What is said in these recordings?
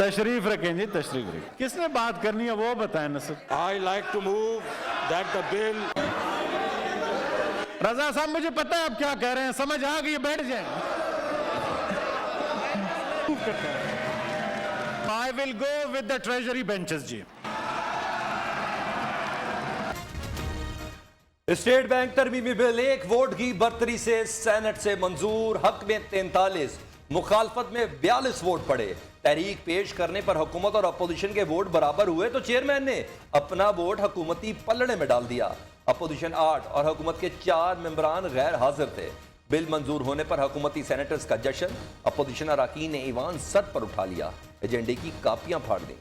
तशरीफ रखें जी, तशरीफ रखें। किसने बात करनी है वो बताएं नसर। I like to move that the bill. रजा साहब मुझे पता है आप क्या कह रहे हैं, समझ आ गई, बैठ जाए। I will go with the treasury benches जी। स्टेट बैंक तरमीमी बिल एक वोट की बर्तरी से सेनेट से मंजूर, हक में 43, मुखालफत में 42 वोट पड़े। तहरीक पेश करने पर हुकूमत और अपोजिशन के वोट बराबर हुए तो चेयरमैन ने अपना वोट हुकूमती पलड़े में डाल दिया। अपोजिशन 8 और हुकूमत के 4 मेंबरान गैर हाजिर थे। बिल मंजूर होने पर हुकूमती सेनेटर्स का जश्न, अपोजिशन अरकान ने ईवान सर पर उठा लिया, एजेंडे की कापियां फाड़ दी।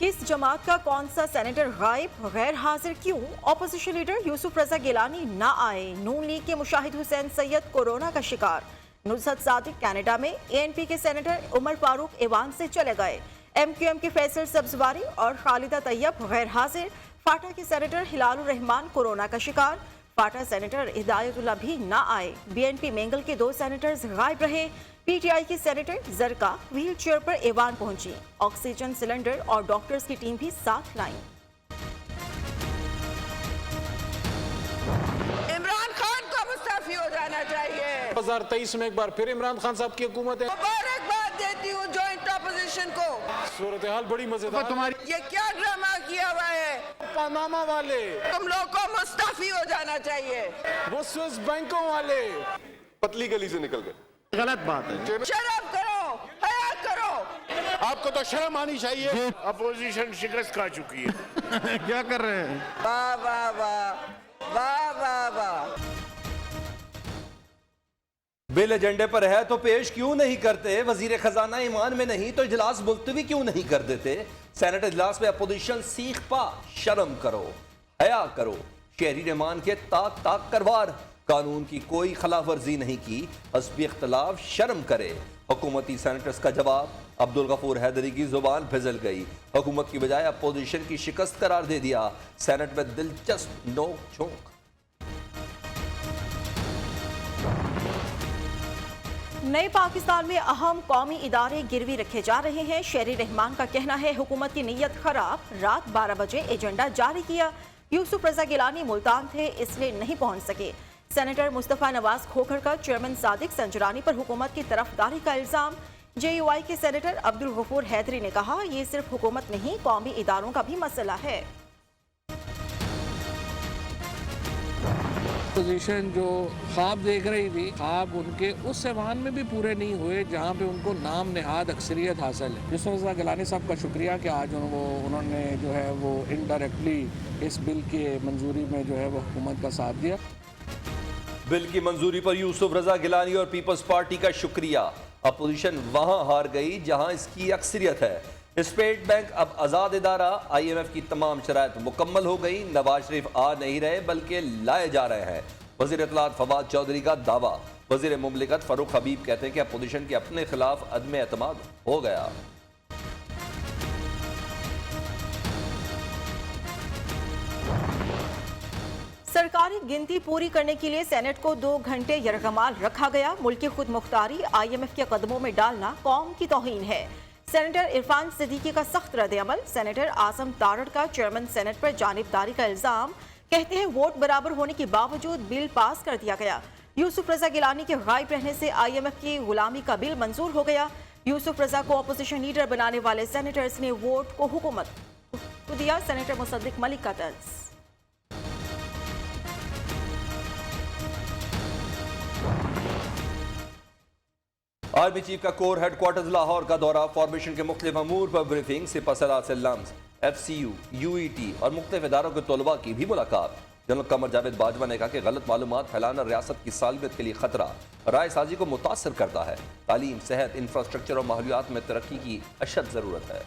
किस जमात का कौन सा सेनेटर गायब, गैर हाजिर क्यों? ऑपोजिशन लीडर यूसुफ रजा गिलानी ना आए। नून लीग के मुशाहिद हुसैन सैयद कोरोना का शिकार। नुसरत सादिक कनाडा में। एएनपी के सेनेटर उमर फारूक ईवान से चले गए। एमक्यूएम के फैसल सब्जवारी और खालिदा तैयब गैर हाजिर। फाटा के सेनेटर हिलालुर रहमान कोरोना का शिकार। फाटा सेनेटर हिदायतुल्लाह भी ना आए। बीएनपी मेंगल के 2 सेनेटर्स गायब रहे। पीटीआई की सेनेटर जरका व्हील चेयर पर ईवान पहुंची। ऑक्सीजन सिलेंडर और डॉक्टर्स की टीम भी साथ लाई। इमरान खान को मुस्तफी हो जाना चाहिए। 2023 में एक बार फिर इमरान खान साहब की हुकूमत है। मुबारकबाद देती हूँ जॉइंट अपोजिशन को। सूरत हाल बड़ी मजेदार। तुम्हारी ये क्या ड्रामा किया हुआ है? पनामा वाले, तुम लोग को मुस्तफी हो जाना चाहिए। वो स्विस बैंकों वाले पतली गली से निकल गए। गलत बात है। शर्म करो, हया करो। आपको तो शर्म आनी चाहिए। अपोजिशन शिकस्त खा चुकी है। क्या कर रहे हैं? वाह वाह वाह, वाह वाह वाह। बिल एजेंडे पर है तो पेश क्यों नहीं करते? वजीर खजाना ईमान में नहीं तो इजलास मुलतवी क्यों नहीं कर देते? सेनेट इजलास में अपोजिशन सीख पा, शर्म करो, हया करो। शहरी रहमान के ताक ताक करवार, कानून की कोई खिलाफ वर्जी नहीं की, हस्बी इख्तलाफ शर्म करे। हुकूमती सेनेटर्स का जवाब, अब्दुल गफूर हैदरी की जुबान फिसल गई। हुकूमत की बजाय अपोजिशन की शिकस्त करार दे दिया। सेनेट में दिलचस्प नोक झोंक। नए पाकिस्तान में अहम कौमी इदारे गिरवी रखे जा रहे हैं। शहरी रहमान का कहना है हुकूमत की नीयत खराब। रात 12 बजे एजेंडा जारी किया। यूसुफ रजा गिलानी मुल्तान थे इसलिए नहीं पहुंच सके। सेनेटर मुस्तफ़ा नवाज खोखर का चेयरमैन सादिक संजरानी पर हुकूमत की तरफदारी का इल्जाम। जेयूआई के सेनेटर अब्दुल गफूर हैदरी ने कहा यह सिर्फ हुकूमत नहीं कौमी इदारों का भी मसला है। पोजीशन जो ख्वाब देख रही थी, ख्वाब उनके उस ऐवान में भी पूरे नहीं हुए जहाँ पे उनको नाम नहाद अक्सरियत हासिल है। यूसुफ रज़ा गिलानी साहब का शुक्रिया कि आज उन्होंने जो है वो इनडायरेक्टली इस बिल के मंजूरी में जो है वो हुकूमत का साथ दिया। बिल की मंजूरी पर यूसुफ रजा गिलानी और पीपल्स पार्टी का शुक्रिया। अपोजिशन वहां हार गई जहां इसकी अक्सरियत है। स्टेट बैंक अब आज़ाद इदारा, IMF की तमाम शराइत मुकम्मल हो गई। नवाज शरीफ आ नहीं रहे बल्कि लाए जा रहे हैं। वज़ीर इत्तलात फवाद चौधरी का दावा। वज़ीर मुमलिकत फ़ारूक हबीब कहते हैं कि अपोजिशन के अपने खिलाफ अदम एतमाद हो गया। सरकारी गिनती पूरी करने के लिए सेनेट को 2 घंटे यरगमाल रखा गया। मुल्की खुद मुख्तारी IMF के कदमों में डालना कौम की तौहीन है। सेनेटर इरफान सिद्दीकी का सख्त रद्द-ए-अमल। सेनेटर आजम तारड़ का चेयरमैन सेनेट पर जानिबदारी का इल्जाम। कहते हैं वोट बराबर होने के बावजूद बिल पास कर दिया गया। यूसुफ रजा गिलानी के गायब रहने से IMF की गुलामी का बिल मंजूर हो गया। यूसुफ रजा को अपोजिशन लीडर बनाने वाले सेनेटर्स ने वोट को हुकूमत को दिया। सेनेटर मुसद्दिक मलिक का तर्ज। आर्मी चीफ का कोर हेडक्वार्टर्स लाहौर का दौरा। फॉर्मेशन के मुख्तलिफ अमूर पर ब्रीफिंग। सिपहसालार से लम्स, FCU, UET और मुख्तलिफ इदारों के तलबा की भी मुलाकात। जनरल कमर जावेद बाजवा ने कहा कि गलत मालूमात फैलाना रियासत की सालमियत के लिए खतरा, राय साजी को मुतासर करता है। तालीम, सेहत, इंफ्रास्ट्रक्चर और माहौलियात में तरक्की की अशद ज़रूरत है।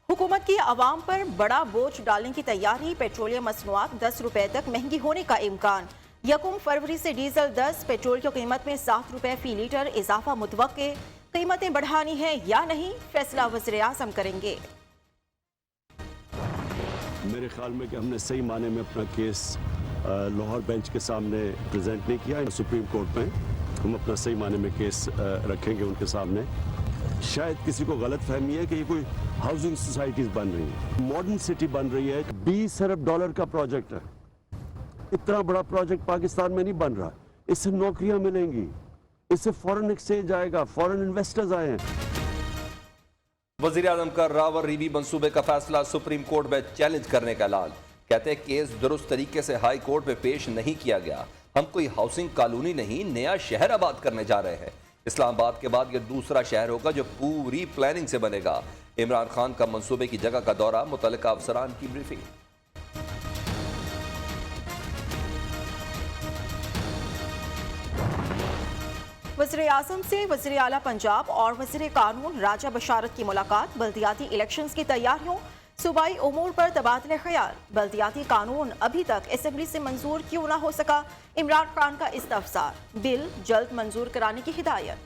हुकूमत की आवाम पर बड़ा बोझ डालने की तैयारी। पेट्रोलियम मसनूआत 10 रुपए तक महंगी होने का इम्कान। 1 फरवरी से डीजल 10, पेट्रोल की कीमत में 7 रुपए फी लीटर इजाफा मुतवक्के। कीमतें बढ़ानी है या नहीं, फैसला वज़ीर आज़म करेंगे। मेरे ख्याल में कि हमने सही माने में अपना केस लाहौर बेंच के सामने प्रेजेंट नहीं किया। सुप्रीम कोर्ट में हम अपना सही माने में केस रखेंगे उनके सामने। शायद किसी को गलत फहमी है कि ये कोई हाउसिंग सोसाइटीज बन रही है, मॉडर्न सिटी बन रही है। 20 अरब डॉलर का प्रोजेक्ट है। इतना बड़ा प्रोजेक्ट पाकिस्तान में नहीं बन रहा। इससे नौकरियां मिलेंगी, इससे फॉरेन एक्सचेंज आएगा, फॉरेन इन्वेस्टर्स आए हैं। वजीर आजम का रावर रीवी मंसूबे का फैसला सुप्रीम कोर्ट में चैलेंज करने का ऐलान। कहते हैं केस दुरुस्त तरीके से हाई कोर्ट में पेश नहीं किया गया। हम कोई हाउसिंग कॉलोनी नहीं, नया शहर आबाद करने जा रहे हैं। इस्लामाबाद के बाद यह दूसरा शहर होगा जो पूरी प्लानिंग से बनेगा। इमरान खान का मंसूबे की जगह का दौरा, मुतल्लिका अफसरान की ब्रीफिंग। वज़ीर आज़म से वज़ीर आला पंजाब और वज़ीर कानून राजा बशारत की मुलाकात। बल्दियाती इलेक्शंस की तैयारियों, सूबाई उमूर पर तबादले ख्याल। बल्दियाती कानून अभी तक असेंबली से मंजूर क्यों ना हो सका, इमरान खान का इस्तफसार। बिल जल्द मंजूर कराने की हिदायत।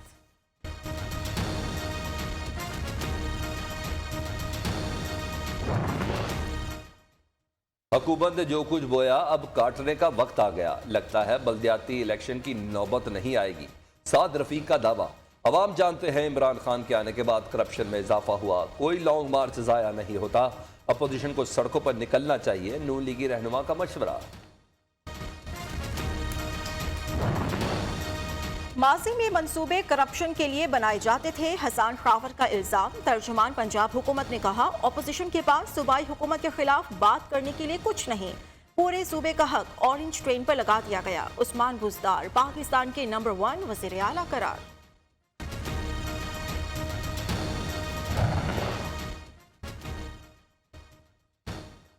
हुकूमत ने जो कुछ बोया अब काटने का वक्त आ गया। लगता है बल्दियाती इलेक्शन की नौबत नहीं आएगी। साद रफीक का दावा। अवाम जानते हैं इमरान खान के आने के बाद करप्शन में इजाफा हुआ। कोई लॉन्ग मार्च जाया नहीं होता। अपोजिशन को सड़कों पर निकलना चाहिए, नून लीगी रहनुमा का मशवरा। माजी में मंसूबे करप्शन के लिए बनाए जाते थे, हसन खावर का इल्जाम। तर्जुमान पंजाब हुकूमत ने कहा, ऑपोजिशन के पास सूबाई हुकूमत के खिलाफ बात करने के लिए कुछ नहीं। पूरे सूबे का हक ऑरेंज ट्रेन पर लगा दिया गया। उस्मान बुज़दार पाकिस्तान के नंबर 1 वज़ीर आला करार।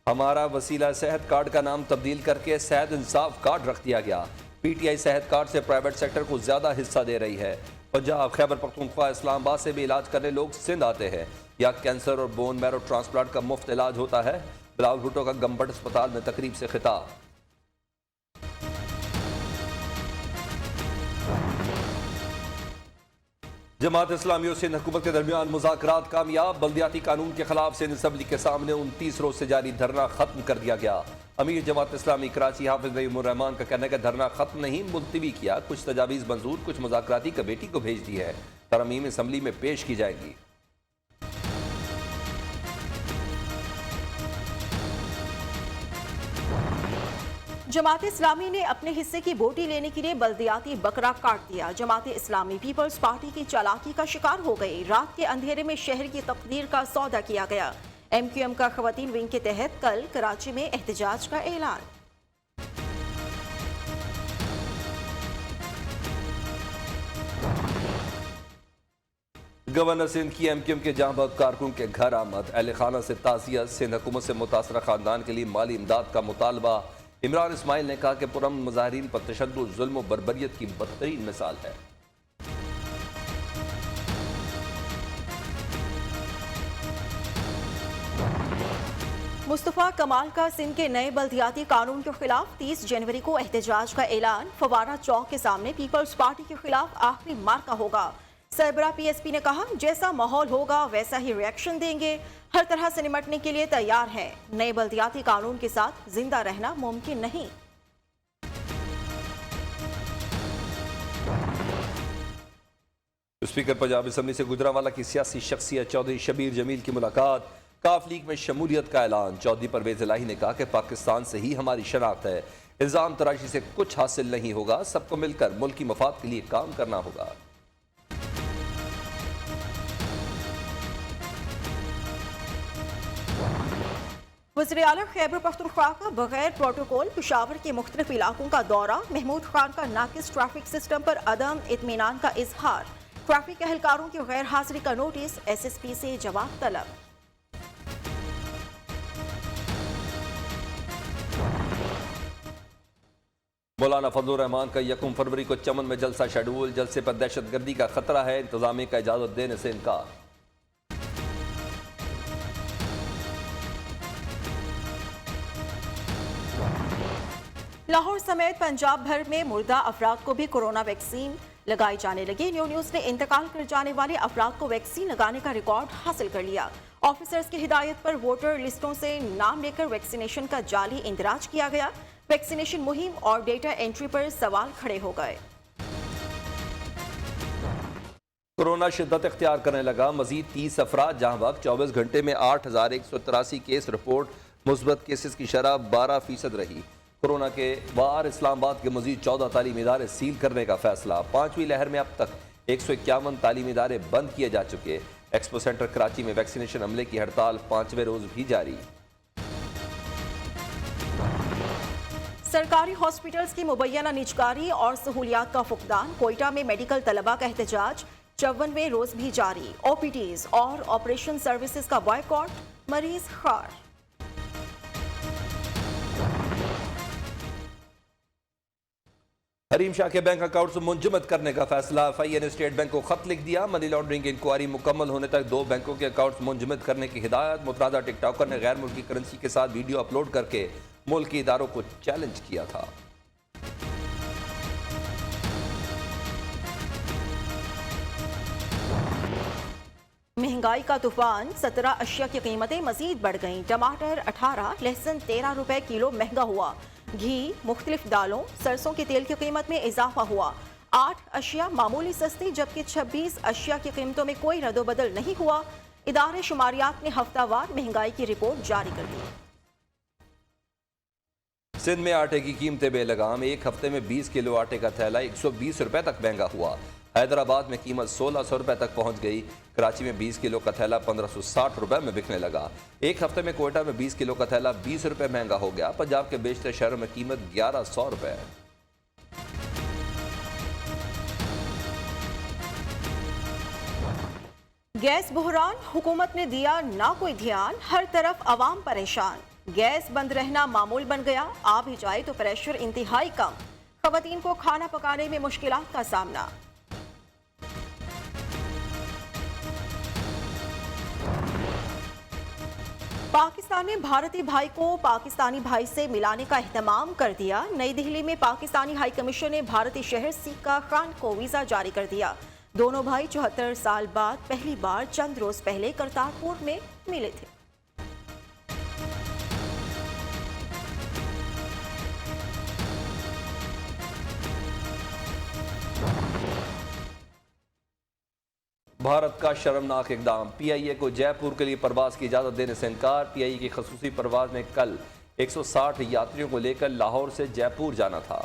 हमारा वसीला सेहत कार्ड का नाम तब्दील करके सेहत इंसाफ कार्ड रख दिया गया। पीटीआई सेहत कार्ड से प्राइवेट सेक्टर को ज्यादा हिस्सा दे रही है। पंजाब, खैबर पख्तूनख्वा, इस्लामाबाद से भी इलाज करने लोग सिंध आते हैं। या कैंसर और बोन मैरो ट्रांसप्लांट का मुफ्त इलाज होता है। बिलावल भुट्टो का गंबट अस्पताल में तकरीब से खिताब। जमात इस्लामी और सिंध हुकूमत के दरमियान मुज़ाकरात कामयाब। बल्दियाती कानून के खिलाफ सिंध असम्बली के सामने 29 रोज से जारी धरना खत्म कर दिया गया। अमीर जमात इस्लामी कराची हाफिज नईमुर रहमान का कहना है कि धरना खत्म नहीं, मुलतवी किया। कुछ तजावीज़ मंजूर, कुछ मुज़ाकराती कमेटी को भेज दी है। तरमीम असम्बली में पेश की जाएगी। जमात इस्लामी ने अपने हिस्से की बोटी लेने के लिए बल्दियाती बकरा काट दिया। जमात इस्लामी पीपल्स पार्टी की चालाकी का शिकार हो गई। रात के अंधेरे में शहर की तकदीर का सौदा किया गया। MQM का खवातीन विंग के तहत कल कराची में एहतजाज का ऐलान। गवर्नर सिंध की MQM के जांबाज कारकुन के घर आमद। अहले खाना से ताज़ियत। सिंध हुकूमत से मुतासरा खानदान के लिए माली इमदाद का मुतालबा। इमरान इस्माइल ने कहा कि पुरअमन मुजाहिरीन पर तशद्दुद, जुल्म और बर्बरियत की बदतरीन मिसाल है। मुस्तफ़ा कमाल का सिंध के नए बल्दियाती कानून के खिलाफ 30 जनवरी को एहतजाज का ऐलान। फवारा चौक के सामने पीपल्स पार्टी के खिलाफ आखिरी मार्का होगा। सरबरा PSP ने कहा, जैसा माहौल होगा वैसा ही रिएक्शन देंगे। हर तरह से निपटने के लिए तैयार है। नए बल्दियाती कानून के साथ जिंदा रहना मुमकिन नहीं। स्पीकर पंजाब असम्बली से गुजरांवाला की सियासी शख्सियत चौधरी शबीर जमील की मुलाकात। काफ लीग में शमूलियत का ऐलान। चौधरी परवेज इलाही ने कहा कि पाकिस्तान से ही हमारी शनाख्त है। इल्जाम तराशी से कुछ हासिल नहीं होगा। सबको मिलकर मुल्की मफाद के लिए काम करना होगा। वज़ीर आला खैबर पख्तूनख्वा का बगैर प्रोटोकॉल पेशावर के मुख्तलिफ इलाकों का दौरा। महमूद खान का नाकिस ट्रैफिक सिस्टम पर अदम इत्मीनान का इजहार। ट्रैफिक एहलकारों की गैर हाजिरी का नोटिस। SSP से जवाब तलब। मौलाना फजलुर रहमान का 1 फरवरी को चमन में जलसा शेड्यूल। जलसे पर दहशतगर्दी का खतरा है। इंतजामिया का इजाजत देने से इनकार। लाहौर समेत पंजाब भर में मुर्दा अफराद को भी कोरोना वैक्सीन। लगाई जाने लगी। न्यूज़ ने इंतकाल कर जाने वाले अफराद को वैक्सीन लगाने का रिकॉर्ड हासिल कर लिया। ऑफिसर्स की हिदायत पर वोटर लिस्टों से नाम लेकर वैक्सीनेशन का जाली इंदराज किया गया। वैक्सीनेशन मुहिम और डेटा एंट्री पर सवाल खड़े हो गए। कोरोना शिद्दत इख्तियार करने लगा। मजीद 30 अफराद जहां वक्त 24 घंटे में 8183 केस रिपोर्ट। मुस्बत केसेस की शरह 12% रही। कोरोना के बाहर इस्लामाबाद के मजीद 14 तालीमी इदारे सील करने का फैसला। 5वीं लहर में अब तक 151 तालीमी इदारे बंद किए जा चुके। एक्सपो सेंटर कराची में वैक्सीनेशन अमले की हड़ताल 5वें रोज भी जारी। सरकारी हॉस्पिटल्स की मुबैना निजकारी और सहूलियात का फुकदान। कोयटा में मेडिकल तलबा का एहतजाज 54वें रोज भी जारी। ओपीडीज और ऑपरेशन सर्विसेज का बॉयकॉट। मरीज खार। हरीम शाह के बैंक अकाउंट से मुंजमद करने का फैसला। FIA ने स्टेट बैंक को खत लिख दिया। मनी लॉन्ड्रिंग की इंक्वायरी मुकम्मल होने तक 2 बैंकों के अकाउंट मुंजमद करने की हिदायत। मुतरादा टिकटॉकर ने गैर मुल्की करेंसी के साथ वीडियो अपलोड करके मुल्की इदारों को चैलेंज किया था। महंगाई का तूफान। 17 अशिया की कीमतें मजीद बढ़ गईं। टमाटर 18, लहसुन 13 रुपए किलो महंगा हुआ। घी, मुख्तलिफ दालों, सरसों के तेल की कीमत में इजाफा हुआ। 8 अशिया मामूली सस्ती, जबकि 26 अशिया की कीमतों में कोई रद्दोबदल नहीं हुआ। इदारे शुमारियात ने हफ्तावार महंगाई की रिपोर्ट जारी कर दी। सिंध में आटे की कीमतें बेलगाम। एक हफ्ते में 20 किलो आटे का थैला 120 रुपए तक महंगा हुआ। हैदराबाद में कीमत 1600 रुपए तक पहुंच गई। कराची में 20 किलो का थैला 1560 रुपए में बिकने लगा। एक हफ्ते में कोयटा में 20 किलो का थैला 20 रुपए महंगा हो गया। पंजाब के बेशतर शहरों में कीमत 1100 रुपए। गैस बुहरान। हुकूमत ने दिया ना कोई ध्यान। हर तरफ अवाम परेशान। गैस बंद रहना मामूल बन गया। आ भी जाए तो प्रेशर इंतहाई कम। खवातीन को खाना पकाने में मुश्किलात का सामना। पाकिस्तान ने भारतीय भाई को पाकिस्तानी भाई से मिलाने का एहतमाम कर दिया। नई दिल्ली में पाकिस्तानी हाई कमीशन ने भारतीय शहर सिक्का खान को वीजा जारी कर दिया। दोनों भाई 74 साल बाद पहली बार चंद रोज पहले करतारपुर में मिले थे। भारत का शर्मनाक इकदाम। PIA को जयपुर के लिए परवाज की इजाजत देने से इनकार। PIA की खसूसी परवाज में कल 160 यात्रियों को लेकर लाहौर से जयपुर जाना था।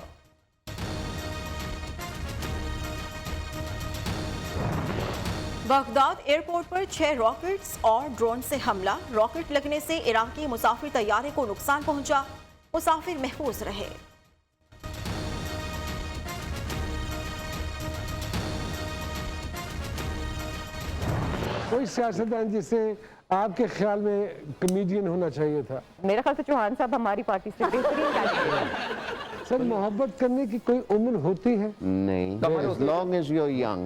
बगदाद एयरपोर्ट पर 6 रॉकेट्स और ड्रोन से हमला। रॉकेट लगने से इराकी मुसाफिर तैयारे को नुकसान पहुंचा। मुसाफिर महफूज रहे। कोई सियासतदान जिसे आपके ख्याल में कमेडियन होना चाहिए था? मेरा ख्याल से चौहान साहब हमारी पार्टी से बेहतरीन कैंडिडेट हैं। सर, मोहब्बत करने की कोई उम्र होती है? नहीं, as long as you're young.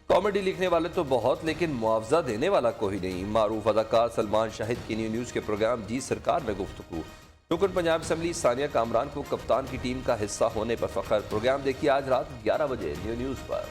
Comedy लिखने वाले तो बहुत, लेकिन मुआवजा देने वाला कोई नहीं। मारूफ अदाकार सलमान शाहिद की न्यूज़ के प्रोग्राम जी सरकार में गुफ्तगू। रुकन पंजाब असम्बली सानिया कामरान को कप्तान की टीम का हिस्सा होने पर फख्र। प्रोग्राम देखिए आज रात 11 बजे न्यूज़ पर।